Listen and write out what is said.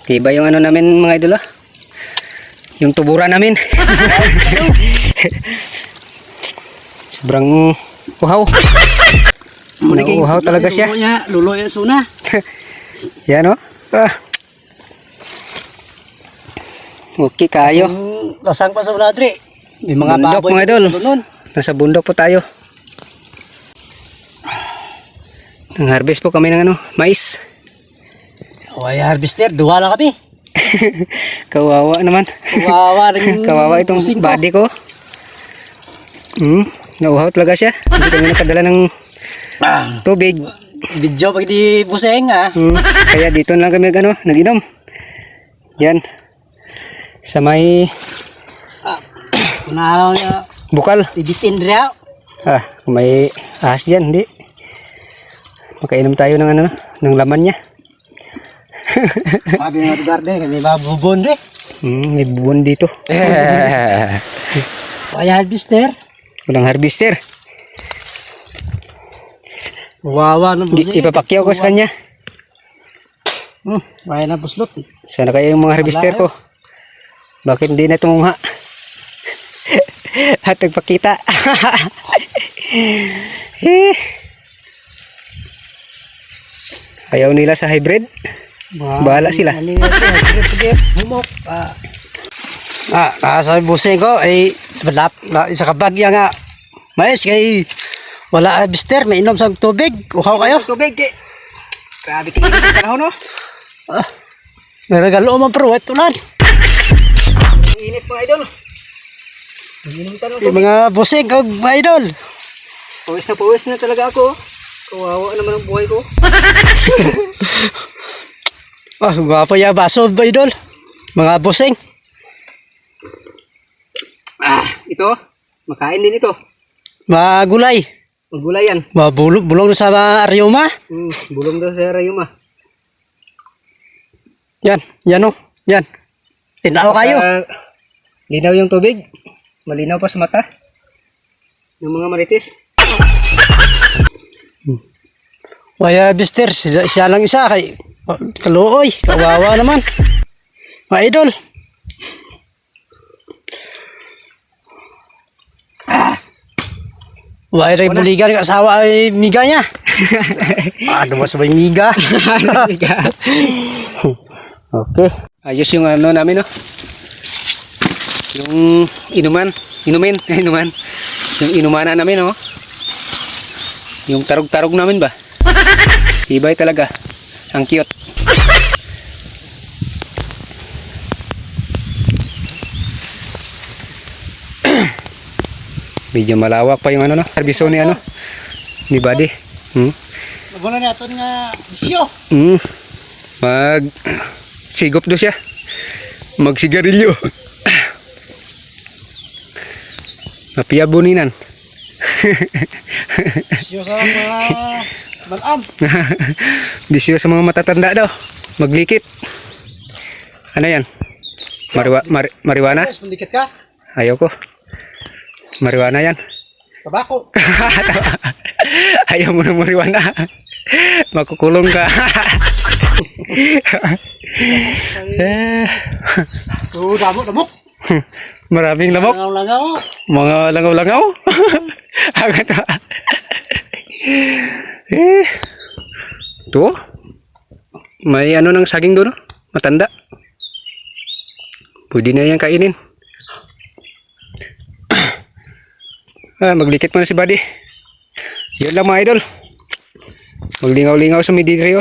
Diba yung ano namin mga idol ah? Yung tubura namin. Sobrang uhaw. Nauuhaw talaga siya. Luloy ang suna. Yan o. Okay kayo. Lasang pa sa uladri. May mga Bundok baboy mga idol. doon. Nasa bundok po tayo. Nang harvest po kami ng ano, mais. Ay, harvester, duwa lang kami. Kawawa naman. Kawawa rin. Kawawa itong body ko. Nauhaw talaga siya. Hindi kami nakadala ng tubig. Video pag di buseng ah. Kaya dito na lang kami nag-inom. Yan. Sa may Kunalaw niya. bukal. Ibitin rin. Kung may ahas dyan, hindi. Makainom tayo ng ano, ng laman niya. Sabi nga ito garden, may babubon rin. May bubon dito. Ay, harvester. Walang harvester. Wawa ng buseng. Ipapakyaw ko sa kanya. Kaya na buslot. Sana kaya yung mga harvester ko. Bakit hindi na tumuha? At nagpakita. Ayaw nila sa hybrid. Bahala sila. Humok. Sa buseng ko ay isa kabagya nga. Mais kay wala harvester, may inom sa tubig. Uhaw kayo. Tubig. Grabe tingin ng panahon no? Naragalo man pero wet ulan. Init mga idol. Yung mga busing kag mga idol. Pawis na talaga ako. Kawawa naman ang buhay ko. Gwapo yung baso ba idol. Mga busing. Ito. Makain din ito. Magulay. Magulay yan. Bulong sa aryoma. Bulong daw sa rayuma. Yan o. Yan. Tinaw kayo. Linaw yung tubig. Malinaw pa sa mata. Yung mga marites. Waya bister, siya lang isa kay kaluoy, kawawa naman. Mga idol. Waya rin buligan ng asawa ay miga niya. Ano ba sabay miga? Okay. Ayos yung ano namin no. Yung inuman. Yung inumana namin no. Yung tarog-tarog namin ba? Tibay talaga. Ang cute. Medyo malawak pa yung ano no. Harbiso ni ano. Ni Buddy. Wala na ito nga bisyo. Mag sigop do siya. Magsigarilyo. Mapiabuninan. Bisyo sa mga malam. Bisyo sa mga matatanda daw. Maglikit. Ano yan? Marijuana? Mendikit ka? Ayaw ko. Marijuana yan. Tabako. Ayaw mo ng marijuana. Makukulong ka. Damok. Maraming lamok. Langaw. Mga langaw-langaw. Agad ka. Ito. May ano ng saging doon. Matanda. Pwede na yan kainin. Maglikit mo na si Buddy. Yun lang mga idol. Maglingaw-lingaw sa Miditrio.